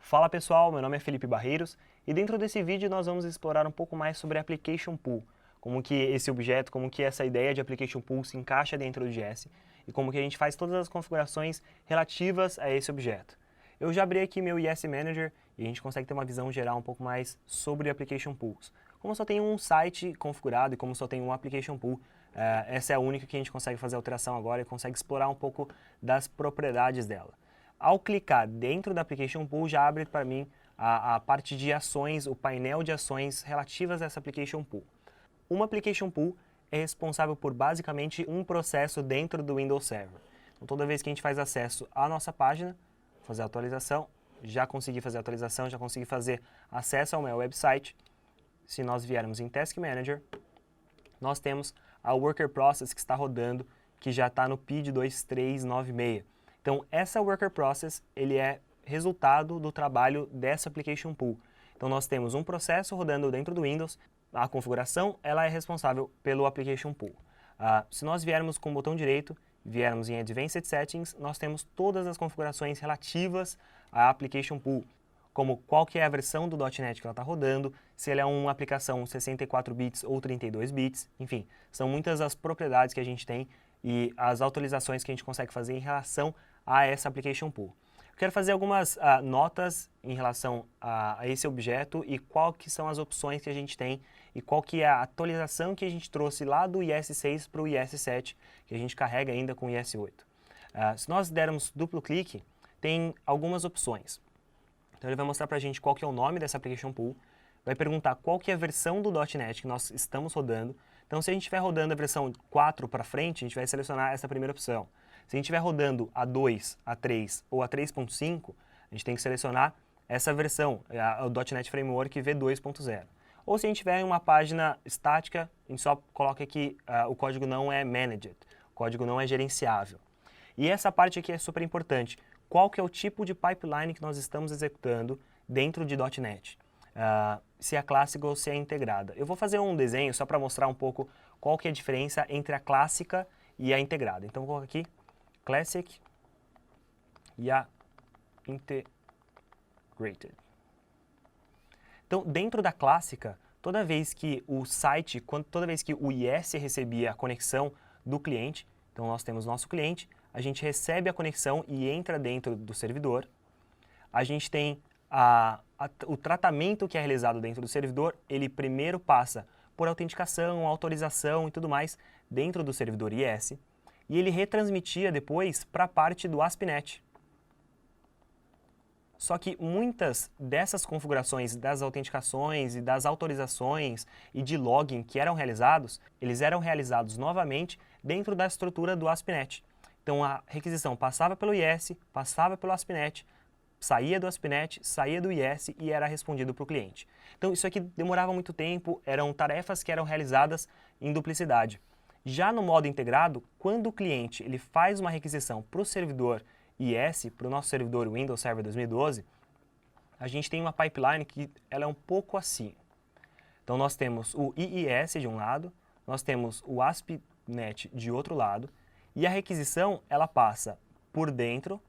Fala pessoal, meu nome é Felipe Barreiros e dentro desse vídeo nós vamos explorar um pouco mais sobre Application Pool, como que esse objeto, como que essa ideia de Application Pool se encaixa dentro do JS e como que a gente faz todas as configurações relativas a esse objeto. Eu já abri aqui meu IS Manager e a gente consegue ter uma visão geral um pouco mais sobre Application Pools. Como só tem um site configurado e como só tem um Application Pool, essa é a única que a gente consegue fazer alteração agora e consegue explorar um pouco das propriedades dela. Ao clicar dentro da Application Pool, já abre para mim a parte de ações, o painel de ações relativas a essa Application Pool. Uma Application Pool é responsável por basicamente um processo dentro do Windows Server. Então, toda vez que a gente faz acesso à nossa página, fazer a atualização, já consegui fazer a atualização, já consegui fazer acesso ao meu website. Se nós viermos em Task Manager, nós temos a Worker Process que está rodando, que já está no PID 2396. Então, essa Worker Process, ele é resultado do trabalho dessa Application Pool. Então, nós temos um processo rodando dentro do Windows, a configuração, ela é responsável pelo Application Pool. Se nós viermos com o botão direito, viermos em Advanced Settings, nós temos todas as configurações relativas à Application Pool, como qual que é a versão do .NET que ela está rodando, se ela é uma aplicação 64 bits ou 32 bits, enfim, são muitas as propriedades que a gente tem e as atualizações que a gente consegue fazer em relação a essa Application Pool. Eu quero fazer algumas notas em relação a esse objeto e qual que são as opções que a gente tem e qual que é a atualização que a gente trouxe lá do IS6 para o IS7, que a gente carrega ainda com o IS8. Se nós dermos duplo clique, tem algumas opções. Então ele vai mostrar para a gente qual que é o nome dessa Application Pool, vai perguntar qual que é a versão do .NET que nós estamos rodando. Então se a gente estiver rodando a versão 4 para frente, a gente vai selecionar essa primeira opção. Se a gente estiver rodando a 2, a 3 ou a 3.5, a gente tem que selecionar essa versão, o .NET Framework V2.0. Ou se a gente tiver em uma página estática, a gente só coloca que o código não é managed, o código não é gerenciável. E essa parte aqui é super importante. Qual que é o tipo de pipeline que nós estamos executando dentro de .NET? Se é clássica ou se é integrada. Eu vou fazer um desenho só para mostrar um pouco qual que é a diferença entre a clássica e a integrada. Então vou colocar aqui Classic e a Integrated. Então, dentro da clássica, toda vez que o site, toda vez que o IS recebia a conexão do cliente, então nós temos nosso cliente, a gente recebe a conexão e entra dentro do servidor. A gente tem o tratamento que é realizado dentro do servidor, ele primeiro passa por autenticação, autorização e tudo mais dentro do servidor IS. E ele retransmitia depois para a parte do ASP.NET. Só que muitas dessas configurações das autenticações e das autorizações e de login que eram realizados, eles eram realizados novamente dentro da estrutura do ASP.NET. Então a requisição passava pelo IS, passava pelo ASP.NET, saía do ASP.NET, saía do IS e era respondido para o cliente. Então isso aqui demorava muito tempo, eram tarefas que eram realizadas em duplicidade. Já no modo integrado, quando o cliente ele faz uma requisição para o servidor IS, para o nosso servidor Windows Server 2012, a gente tem uma pipeline que ela é um pouco assim. Então nós temos o IIS de um lado, nós temos o ASP.NET de outro lado, e a requisição ela passa por dentro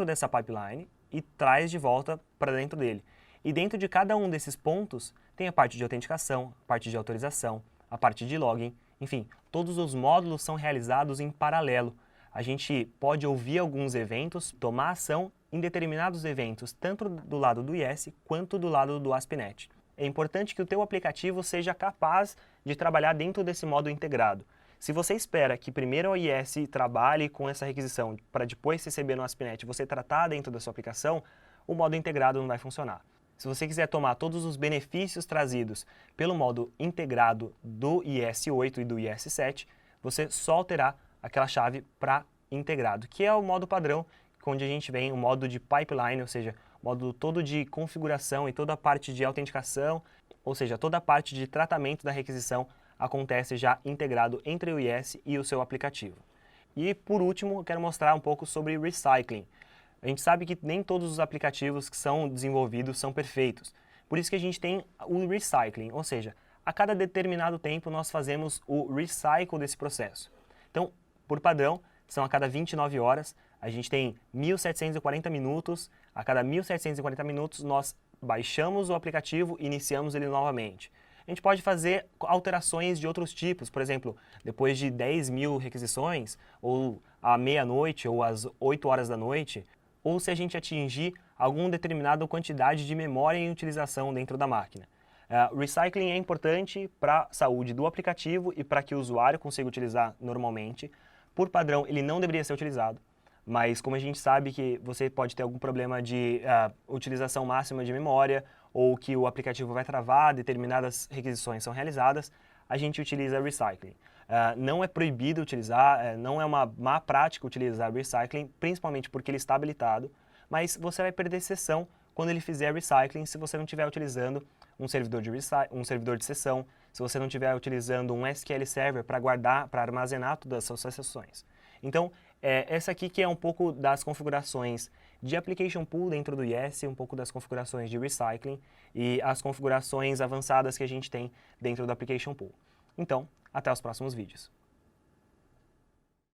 dessa pipeline e traz de volta para dentro dele. E dentro de cada um desses pontos tem a parte de autenticação, a parte de autorização, a parte de login, enfim, todos os módulos são realizados em paralelo. A gente pode ouvir alguns eventos, tomar ação em determinados eventos, tanto do lado do IS quanto do lado do ASP.NET. É importante que o teu aplicativo seja capaz de trabalhar dentro desse modo integrado. Se você espera que primeiro o IS trabalhe com essa requisição para depois receber no ASP.NET e você tratar dentro da sua aplicação, o modo integrado não vai funcionar. Se você quiser tomar todos os benefícios trazidos pelo modo integrado do IS8 e do IS7, você só alterar aquela chave para integrado, que é o modo padrão, onde a gente vem o modo de pipeline, ou seja, o modo todo de configuração e toda a parte de autenticação, ou seja, toda a parte de tratamento da requisição acontece já integrado entre o IS e o seu aplicativo. E por último, eu quero mostrar um pouco sobre recycling. A gente sabe que nem todos os aplicativos que são desenvolvidos são perfeitos. Por isso que a gente tem o recycling, ou seja, a cada determinado tempo nós fazemos o recycle desse processo. Então, por padrão, são a cada 29 horas, a gente tem 1740 minutos A cada 1.740 minutos, nós baixamos o aplicativo e iniciamos ele novamente. A gente pode fazer alterações de outros tipos, por exemplo, depois de 10.000 requisições, ou à meia-noite, ou às 8 horas da noite, ou se a gente atingir alguma determinada quantidade de memória em utilização dentro da máquina. Recycling é importante para a saúde do aplicativo e para que o usuário consiga utilizar normalmente. Por padrão, ele não deveria ser utilizado, mas como a gente sabe que você pode ter algum problema de utilização máxima de memória ou que o aplicativo vai travar, determinadas requisições são realizadas, a gente utiliza recycling. Não é proibido utilizar, não é uma má prática utilizar recycling, principalmente porque ele está habilitado, mas você vai perder sessão quando ele fizer recycling se você não estiver utilizando um servidor de sessão, se você não estiver utilizando um SQL Server para guardar, para armazenar todas as suas sessões. Então, essa aqui que é um pouco das configurações de Application Pool dentro do Yes, um pouco das configurações de Recycling e as configurações avançadas que a gente tem dentro do Application Pool. Então, até os próximos vídeos.